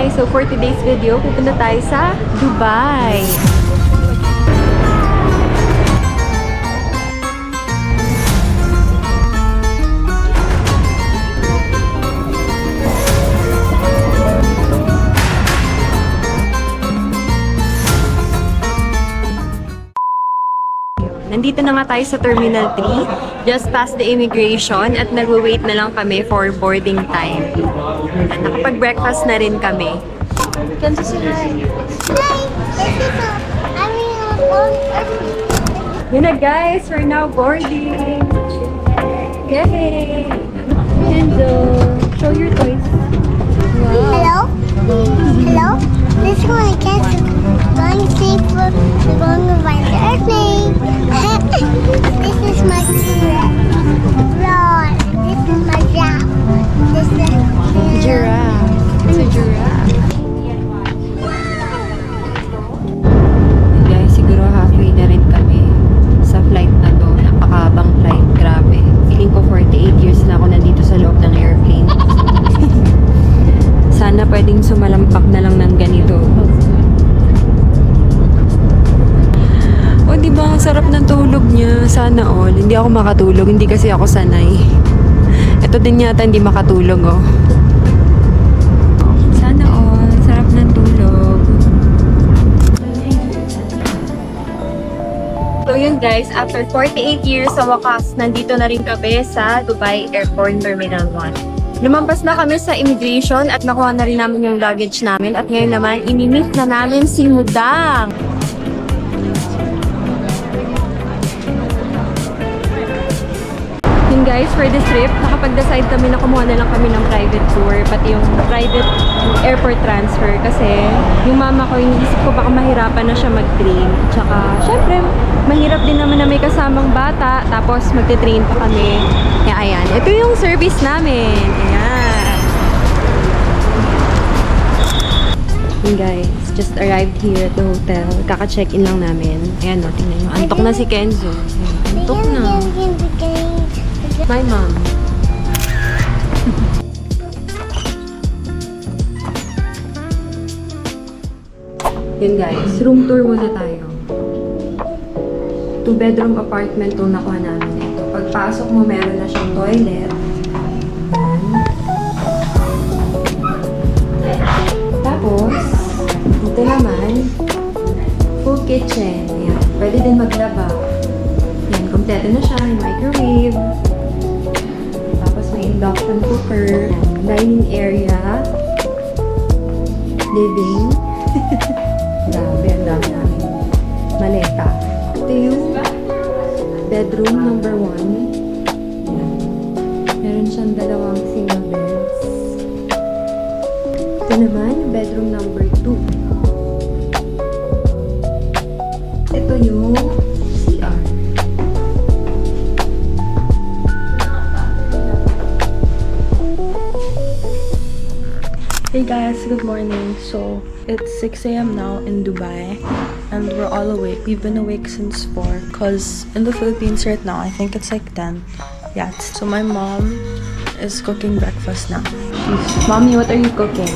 guys! So for today's video, pupunta tayo sa Dubai. Nandito na nga tayo sa Terminal 3, just past the immigration at nagwe-wait na lang kami for boarding time. At nakapag-breakfast na rin kami. Can you say hi? Yun na guys, we're now boarding. Yay! Kenzo, show your toys. Hello? Wow. Hello? Let's go and catch going safe for we're going to find the airplane. This is my Rod. This is my giraffe. This is Giraffe. It's a giraffe. Guys, siguro halfway na rin kami sa flight na to. Napakabang flight. Grabe. Feeling ko 48 years na ako nandito sa loob ng airplane. Sana pwedeng sumalampak na lang ng ganito. O, diba? Ang sarap ng tulog niya. Sana all. Hindi ako makatulog. Hindi kasi ako sanay. Ito din yata hindi makatulog, oh. Sana all. Sarap ng tulog. So yun guys, after 48 years sa wakas, nandito na rin kami sa Dubai Airport Terminal 1. Lumampas na kami sa immigration at nakuha na rin namin yung luggage namin. At ngayon naman, inimit na namin si Mudang. Yun guys, for this trip, nakapag-decide kami na kumuha na lang kami ng private tour, pati yung private airport transfer. Kasi yung mama ko, iniisip ko baka mahirapan na siya mag-train. Tsaka, syempre, mahirap din naman na may kasamang bata, tapos magte-train pa kami. Kaya ayan, ito yung service namin. Ayan. Yun guys, just arrived here at the hotel. Kaka-check-in lang namin. Ayan o, tingnan nyo. Antok na si Kenzo. Ayan, antok na. My mom. Yun guys, room tour muna tayo. 2-bedroom apartment itong nakuha namin ito. Pagpasok mo, meron na siyang toilet. Ayan. Tapos, ito naman, full kitchen. Ayan. Pwede din maglaba. Ayan, kompleto na siya. May microwave. Tapos may induction cooker. Ayan, dining area. Living. Grabe, ang dami namin. Maleta. Ito yung bedroom number 1. Ayan. Meron siyang dalawang single beds. Ito naman, bedroom number 2. Ito yung CR. Hey guys, good morning. So, it's 6 a.m. now in Dubai and we're all awake. We've been awake since 4 because in the Philippines right now, I think it's like 10. Yeah, so my mom is cooking breakfast now. Mommy, what are you cooking?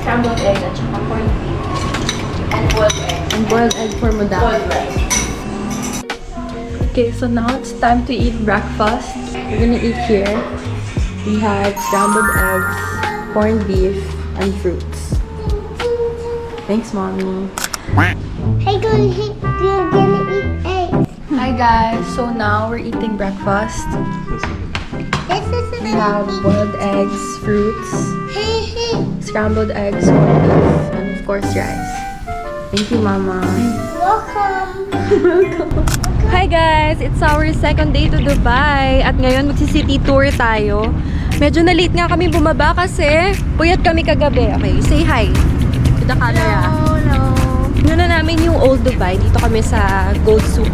Scrambled egg at saka corned beef. And boiled egg. And boiled egg for Mudang. Boiled rice. Okay, so now it's time to eat breakfast. We're gonna eat here. We had scrambled eggs, corned beef, and fruits. Thanks, Mommy. Hey, you're gonna eat eggs. Hi guys, so now we're eating breakfast. This is We have boiled eggs, fruits, Hey. scrambled eggs, corned beef, and of course rice. Thank you, Mama. Welcome. Hi guys! It's our second day to Dubai at ngayon magsi-city tour tayo. Medyo na-late nga kami bumaba kasi puyat kami kagabi. Okay, say hi to the camera. Hello. Yun na namin yung Old Dubai. Dito kami sa Gold Souk.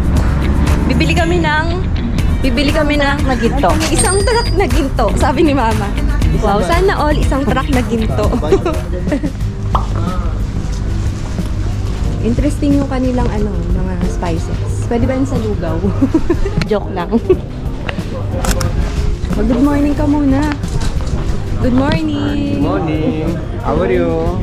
Bibili kami ng na ginto. Isang truck na ginto, sabi ni Mama. Wow, sana all isang truck na ginto. Interesting yung kanilang mga spices. Pwede ba yun sa lugaw? Joke lang. Good morning ka muna. Good morning! Morning. How are you?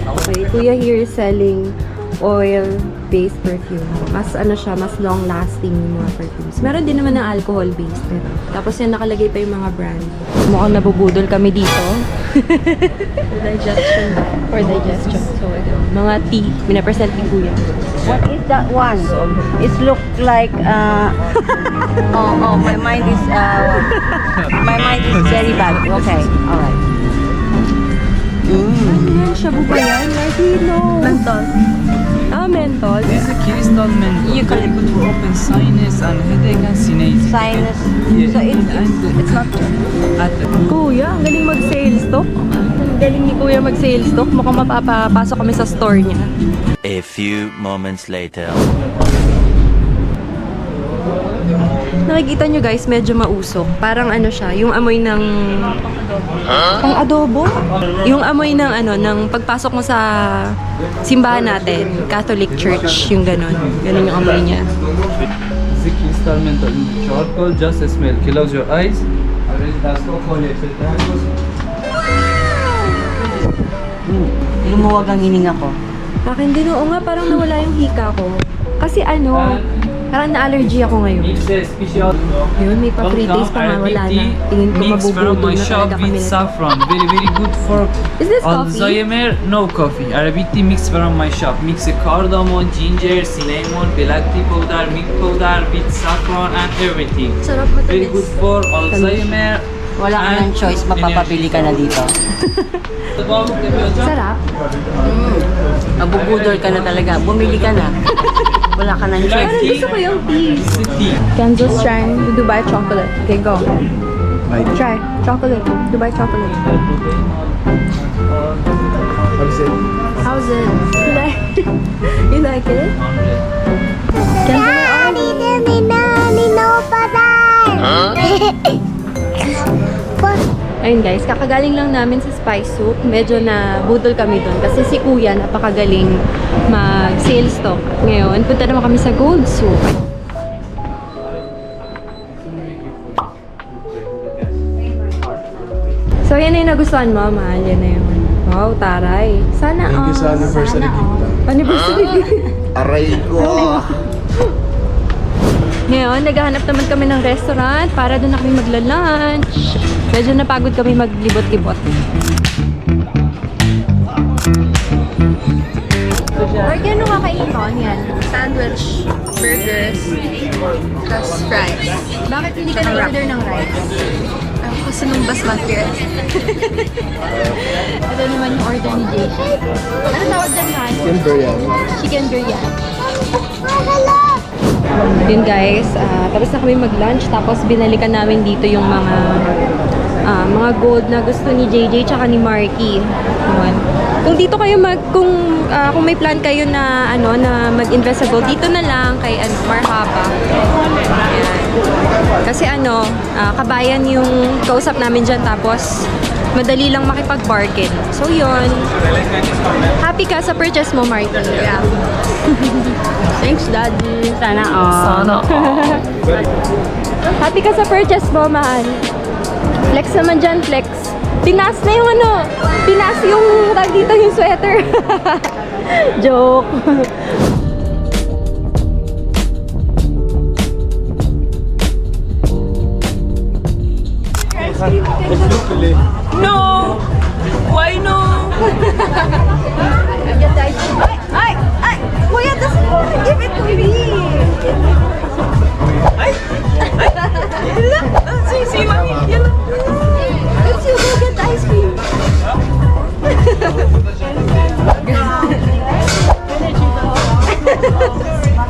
Okay, Kuya here is selling oil-based perfume. Mas ano siya, mas long-lasting yung mga perfumes. Meron din naman ng alcohol-based. Pero, tapos yan nakalagay pa yung mga brand. Mukhang nabubudol kami dito. For digestion. So, ito. Mga tea. Pinapresent ni Kuya. What is that one? It look like my mind is very bad. Okay, all right. Ano yan? Shabu ba yan? Martino. Menthol. Ah, menthol. This is a crystal menthol. Very good for open sinus and headache and sinus. Sinus. Yeah. So it's not. Kuya, ang galing mag-sales talk. Ang galing ni Kuya mag-sales talk. Mukhang mapapasok kami sa store niya. A few moments later. Nakikita nyo guys, medyo mausok. Parang ano siya, yung amoy ng... Pang adobo? Yung amoy ng ano, ng pagpasok mo sa simbahan natin, Catholic Church, yung ganon. Ganon yung amoy niya. This is a crystal menthol in charcoal. Just smell. Close your eyes. Lumuwag ang hininga ko. Akin din, oo nga, parang nawala yung hika ko. Kasi ano, parang na-allergy ako ngayon. It's a special. Yun, may pa-free taste pa nga, wala na. Tingin ko Mix from mabubudol my na shop talaga kami with nito. saffron. Very very good for Is this coffee? Alzheimer. No coffee. Arabic tea mix from my shop. Mix cardamom, ginger, cinnamon, black tea powder, milk powder with saffron and everything. Sarap Very good matamis. for Alzheimer. Wala ka ng choice, mapapabili ka na dito. Sarap. Mabubudol ka na talaga. Bumili ka na. Wala ka ng Pero choice. gusto ko yung tea. This is tea. Kenzo's trying the Dubai chocolate. Okay, go. Try. Chocolate. Dubai chocolate. How's it? You like, you like it? Kenzo, ayun guys, kakagaling lang namin sa Spice Souk. Medyo na budol kami doon kasi si Kuya napakagaling mag-sales talk. Ngayon, punta naman kami sa Gold Souk. So, yan na yung nagustuhan mo, mahal. Yan na yun. Wow, taray. Sana Thank you sa anniversary gift. Anniversary gift. Aray ko! Ngayon, naghahanap naman kami ng restaurant para doon na kami magla-lunch. Medyo napagod kami maglibot-libot. Or ano kakainin mo? Yan. Sandwich, burgers, plus fries. Bakit hindi ka nag-order ng rice? Kasi nung basmati rice. Ito naman yung order ni Jay. Ano tawag dyan, man? Chicken biryani. Chicken biryani. Yun guys, tapos na kami mag-lunch. Tapos binalikan namin dito yung mga gold na gusto ni JJ tsaka ni Marky. Yun. Kung dito kayo kung may plan kayo na na mag-invest sa gold, dito na lang kay Marhaba. Ayan. Kasi kabayan yung kausap namin dyan, tapos madali lang makipag-bargain. So yun. Happy ka sa purchase mo, Marky? Yeah. Thanks, Daddy. Sana all. Happy ka sa purchase mo, mahal. Flex naman dyan, flex. Pinas na yung pinas yung tag dito yung sweater. Joke. No! Why no? Ay! Kuya, give it to me! See, mommy, yellow. Let's you go get ice cream.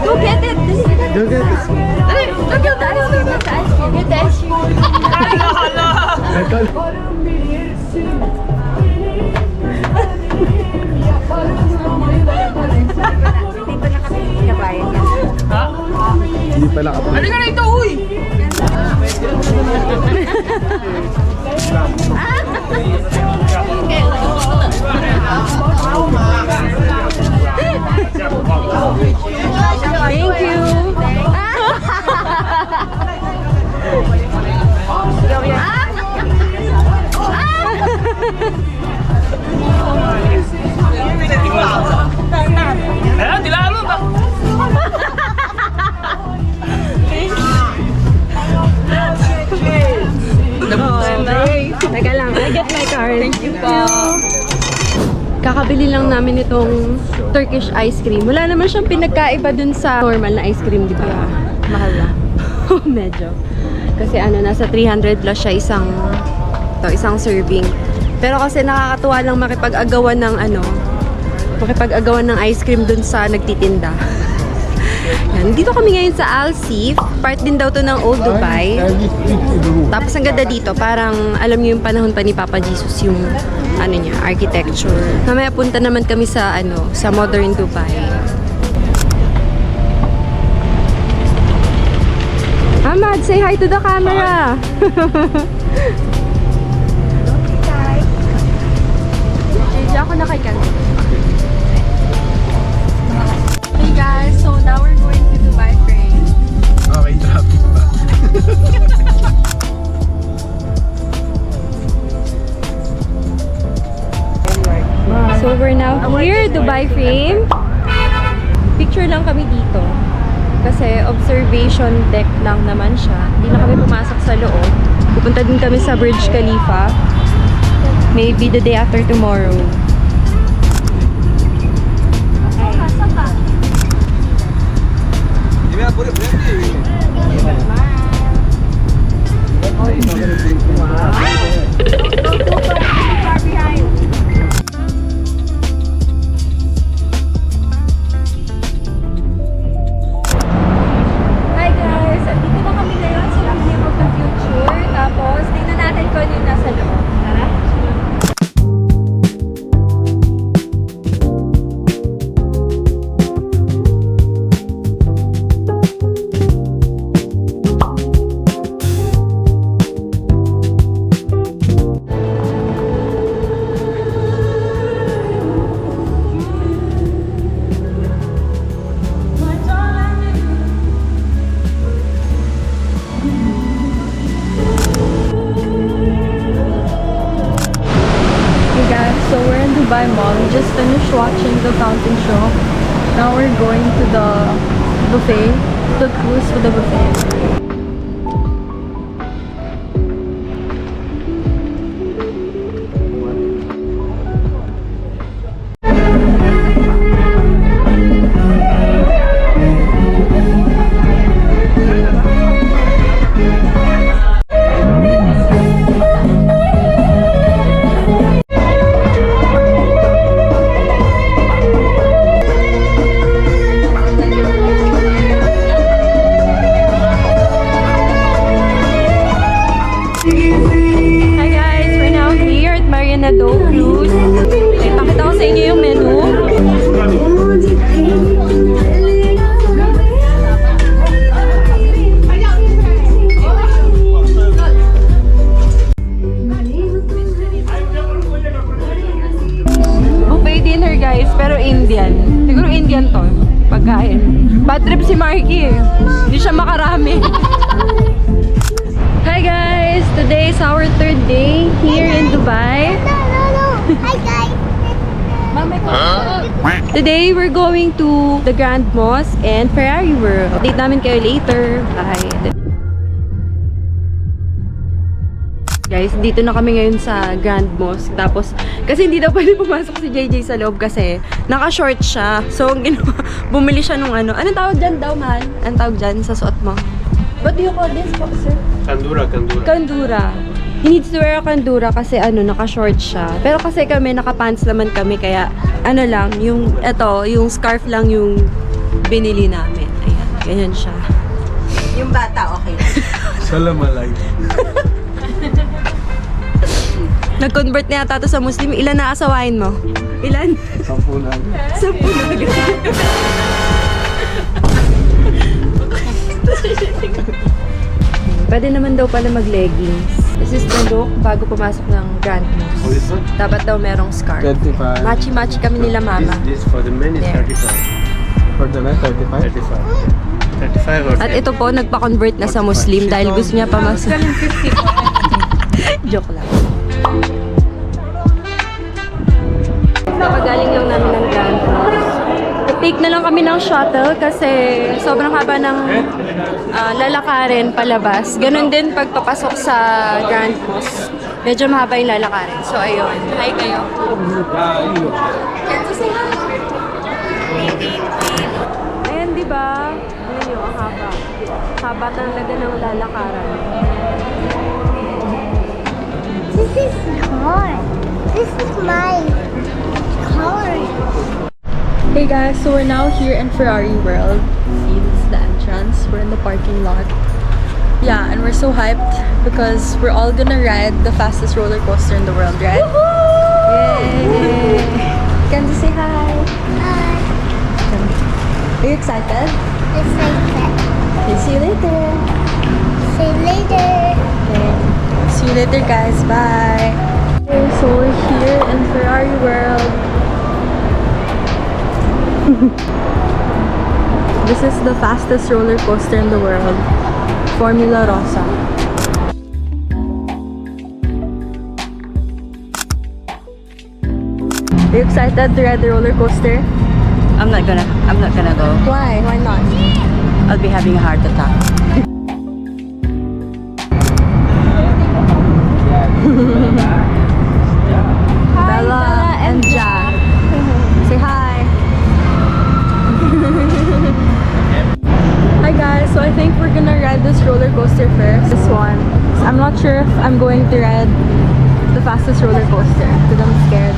Go get it. Go get it. Go get the ice cream. Get the ice cream. Hindi pa nakapag. Ano ka rito, uy? Thank you. Teka lang, I get my card. Thank you po. Kakabili lang namin itong Turkish ice cream. Wala naman siyang pinagkaiba dun sa normal na ice cream, di ba? Mahal na. Medyo. Kasi ano, nasa 300 plus siya isang serving. Pero kasi nakakatuwa lang makipag-agawan ng ice cream dun sa nagtitinda. Yan. Dito kami ngayon sa Al Seef. Part din daw to ng Old Dubai. Tapos ang ganda dito, parang alam niyo yung panahon pa ni Papa Jesus yung architecture. Mamaya punta naman kami sa sa Modern Dubai. Ahmad, say hi to the camera. Hi. Ako na kay Kang. Hey guys, so now we're going to Dubai Frame. Okay, traffic pa. So we're now here, Dubai Frame. Picture lang kami dito. Kasi observation deck lang naman siya. Hindi na kami pumasok sa loob. Pupunta din kami sa Burj Khalifa. Maybe the day after tomorrow. Hi guys! Dito na kami ngayon sa Museum of the Future. Tapos, tingnan natin kung ano yung nasa loob. Tara! So we're in Dubai Mall. We just finished watching the fountain show. Now we're going to the buffet, the cruise for the buffet. Hi guys! We're now here at Marina Do Cruise. Pakita ko sa inyo yung menu. Buffet dinner guys, pero Indian. Siguro Indian to, pagkain. Bad trip si Marky eh. Hindi siya makarami. Hi guys! Today is our third day here in Dubai. No. Hi guys. Today we're going to the Grand Mosque and Ferrari World. Update namin kayo later. Bye! Guys, dito na kami ngayon sa Grand Mosque. Tapos, kasi hindi daw pwede pumasok si JJ sa loob kasi naka-short siya. So, ang ginawa, bumili siya nung Anong tawag dyan daw, man? Anong tawag dyan sa suot mo? What do you call this, sir? Kandura. Kandura. He needs to wear a kandura kasi naka-short siya. Pero kasi kami, naka-pants naman kami. Kaya, lang, yung scarf lang yung binili namin. Ayan, ganyan siya. Yung bata, okay. Salam alaikum. Nag-convert na yata to sa Muslim. Ilan na asawain mo? Ilan? 10 na. 10 na agad. Pwede naman daw pala mag-leggings. This is the look bago pumasok ng Grand Mosque. This one? Dapat daw merong scarf. 35. Machi-machi kami nila mama. This for the men is There. 35. For the men, 35? 35 or At ito po, nagpa-convert na sa Muslim dahil gusto niya pamasok. Joke lang. na lang kami ng shuttle kasi sobrang haba ng lalakarin palabas. Ganun din pag papasok sa Grand Mosque. Medyo mahaba yung lalakarin. So, ayun. Hi kayo. Ayan, di ba? Ayan yung haba. Haba talaga ng lalakaran. This is car. This is my car. Hey guys, so we're now here in Ferrari World. See, this is the entrance. We're in the parking lot. Yeah, and we're so hyped because we're all gonna ride the fastest roller coaster in the world, right? Yay! Can you say hi? Hi. Are you excited? It's like that. Okay, see you later. See you later. Okay. See you later, guys. Bye. Okay, so we're here in Ferrari World. This is the fastest roller coaster in the world, Formula Rossa. Are you excited to ride the roller coaster? I'm not gonna go. Why? Why not? I'll be having a heart attack. Bella and Jack. Say hi. Hi guys, so I think we're gonna ride this roller coaster first. This one. I'm not sure if I'm going to ride the fastest roller coaster because I'm scared.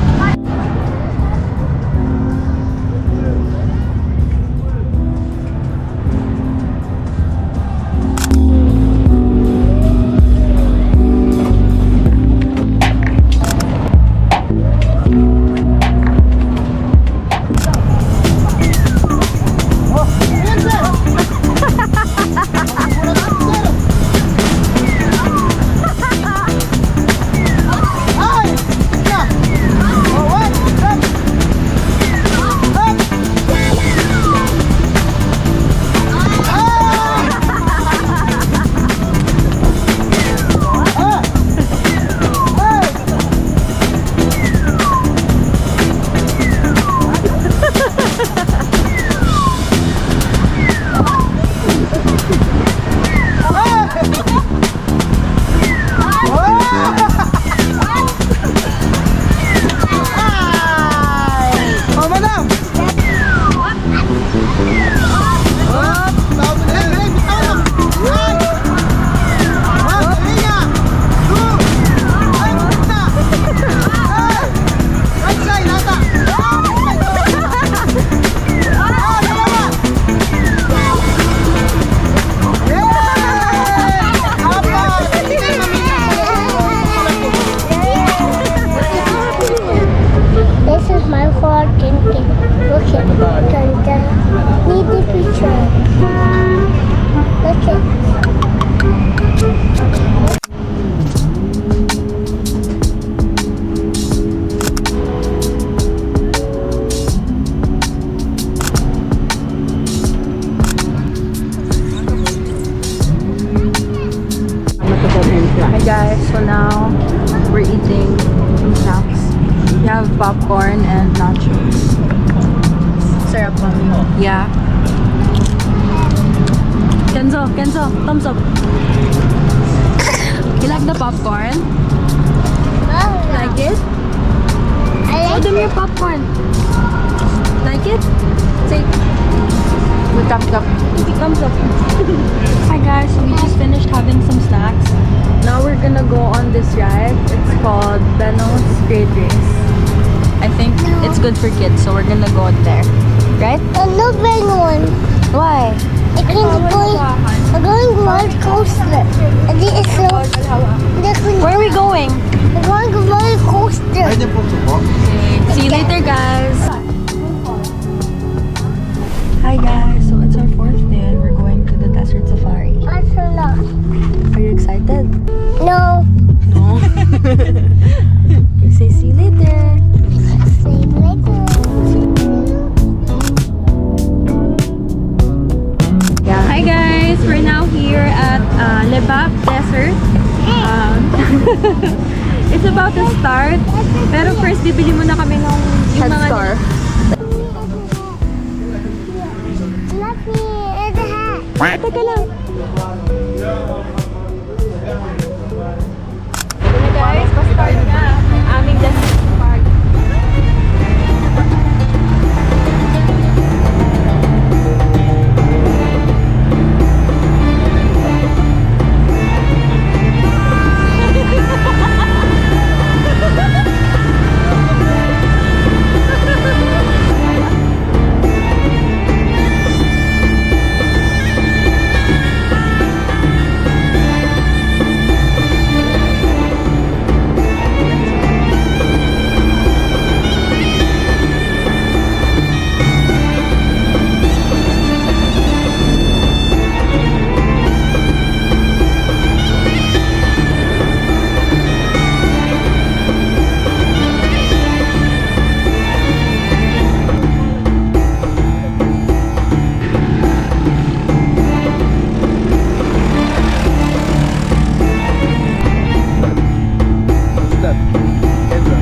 Hi guys, so now we're eating some snacks. We have popcorn and nachos. Sarap mommy. Yeah. Kenzo, thumbs up. You like the popcorn? Like it? Show them your popcorn. Like it? Say. Thumbs up. Thumbs up. Hi guys, so we just finished having some snacks. Now we're gonna go on this ride. It's called Benno's Great Race. I think it's good for kids, so we're gonna go there. Right? No big one. Why? I'm going roller coaster. And this is so. Where are we going? I'm going roller coaster. See you later, guys. Hi guys, so it's our 4th day and we're going to the desert safari. Barcelona. Are you excited? No. No. Say see you later. See you later. Yeah. Hi guys! We're now here at Lebak Desert. It's about to start. Pero first, bibili muna kami ng yung Head mga star. Mommy, it's a hat. Teka lang. Ito na guys, pa-start na ang aming destination park. What's that? Edra.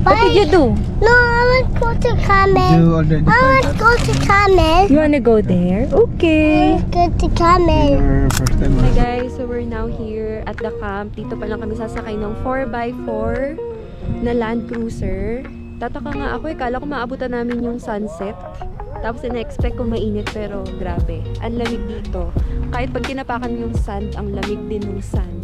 What did you do? No, I want to go to Camel. You already I want to tried go to Camel. You wanna go there? Okay. Go to Camel. your first time. Hi guys, so we're now here at the camp. Dito pa lang kami sasakay ng 4x4 na Land Cruiser. Tataka nga ako kala ko maabutan namin yung sunset. Tapos na-expect ko mainit pero grabe. Ang lamig dito. Kahit pag kinapakan yung sand, ang lamig din ng sand.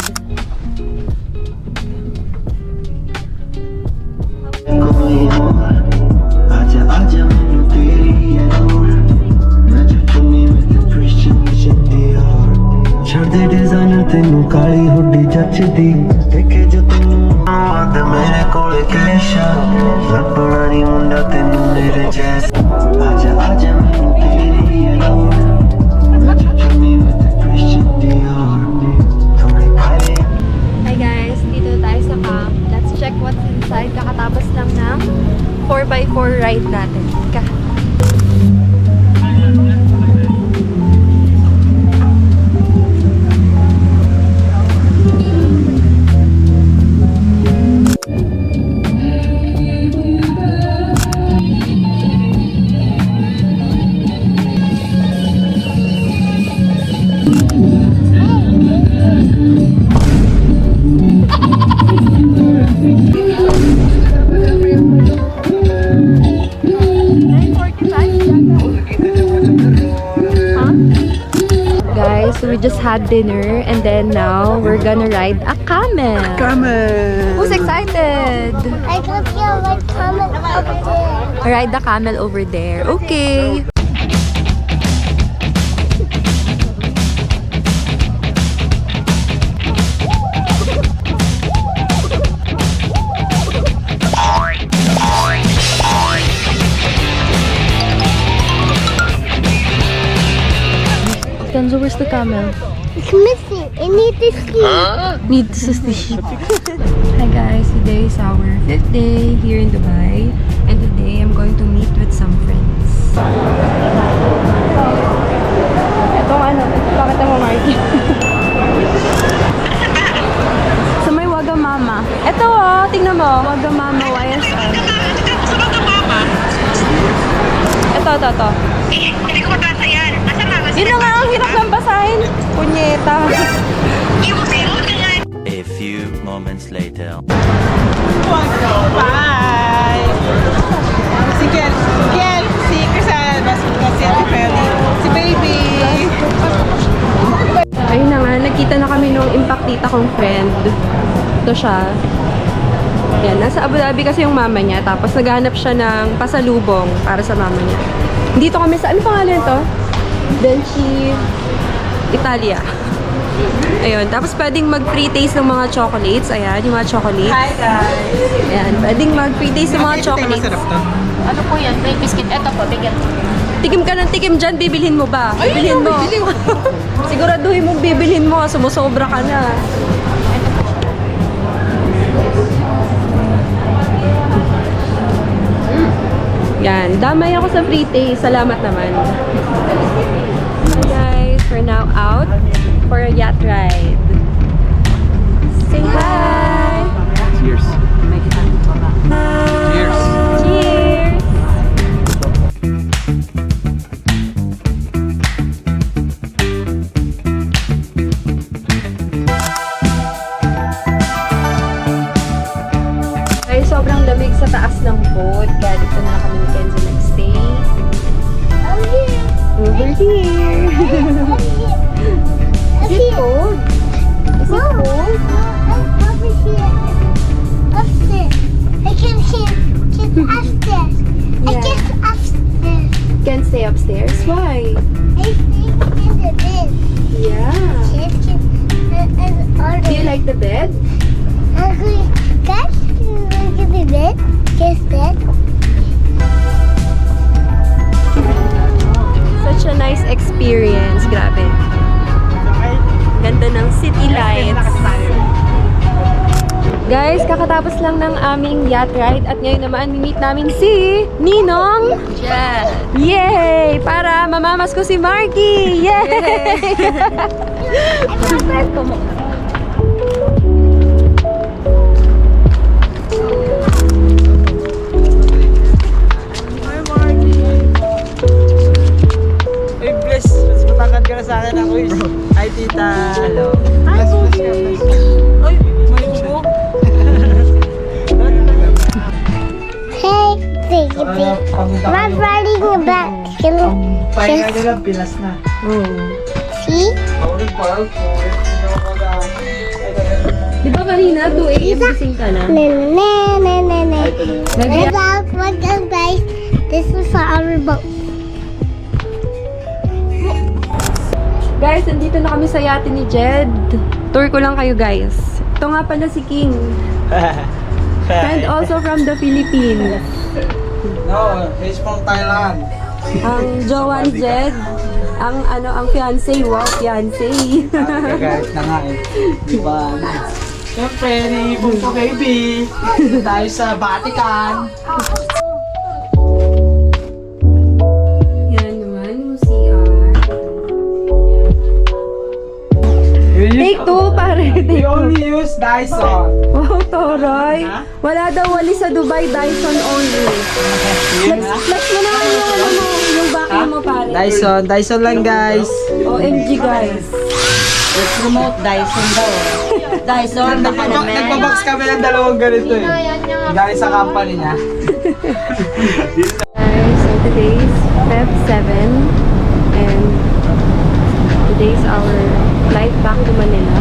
आजा आजा मैनू तेरी है लोड़ मैं चुन्नी में ते क्रिश्चियन जिंदी और छड़ दे डिजाइनर तेनू काली हुड्डी जचदी देखे जो तेनू आद मेरे कोले कैशा लपना नी मुंडा तेनू मेरे जैसा आजा आजा मैनू तेरी है लोड़ मैं चुन्नी में ते क्रिश्चियन दियोर थोड़े खाली Hi guys, dito tayo sa camp. Let's check what's inside. Kakatapos lang ng 4x4 ride natin. Guys, so we just had dinner and then now we're gonna ride a camel. Camel! Who's excited? I can feel like Camel over there. Ride the camel over there. Okay. Kenzo, where's the camel? It's missing. It needs to sleep. Needs to sleep. Hi guys, today is our 5th day here in Dubai and today I'm going to meet with some friends. Itong ano, pakita mo Marky. Sa may Wagamama. Ito oh, tingnan mo. Wagamama YSL. Ito. Hindi ko mabasa yan. Masa nga? Yun na nga, ang hirap ng basahin. Punyeta. A few moments later. Bye! Si Ken, si Crisan, si Ate Feli, si Baby. Ayun na nga, nagkita na kami nung impact tita kong friend. Ito siya. Yan, nasa Abu Dhabi kasi yung mama niya. Tapos naghanap siya ng pasalubong para sa mama niya. Dito kami sa, ano pangalan to? Denchi, Italia. Ayun, tapos pwedeng mag-free taste ng mga chocolates. Ayan, yung mga chocolates. Hi guys! Ayan, pwedeng mag-free taste ng mga chocolates. Ano po yan? May biscuit. Eto po, bigyan. Tikim ka ng tikim dyan, bibilhin mo ba? Bibilhin mo. Siguraduhin mo bibilhin mo, sumusobra ka na. Yan, damay ako sa free taste. Salamat naman. So guys, we're now out for a yacht ride. Say hi! Cheers. Ganda ng city lights. Guys, kakatapos lang ng aming yacht ride at ngayon naman meet namin si Ninong. Yeah. Yay! Para mamamas ko si Marky! Yay! Ay, bless. Mas matangkad ka na sa akin ako is. Hi, tita. Hello. Bless, bless ka, bless. Ay, may ubo. Hey, baby. I'm riding a back. Pahinga nila, pilas na. See? Di ba kanina, 2 a.m. gising ka na? Na na na na na. Welcome guys. This is our boat. Guys, nandito na kami sa yate ni Jed. Tour ko lang kayo guys. Ito nga pala si King. And also from the Philippines. No, he's from Thailand. Ang jowa ni Jed. Ang fiancé. Wow, fiancé. Gagayat na nga eh. Diba? Siyempre, niipon ko baby. Tayo sa Vatican. Yan naman yung CR. Take 2 pare. We Take 2. only use Dyson. Wow, Toroy. Wala daw wali sa Dubai, Dyson only. Flex mo naman yung vacuum mo pare. Dyson lang guys. OMG guys. Let's promote Dyson daw. Dyson, baka naman. Nagpabox kami ng dalawang ganito eh. Galing sa company niya. Guys, so today's Feb 7 and today's our flight back to Manila.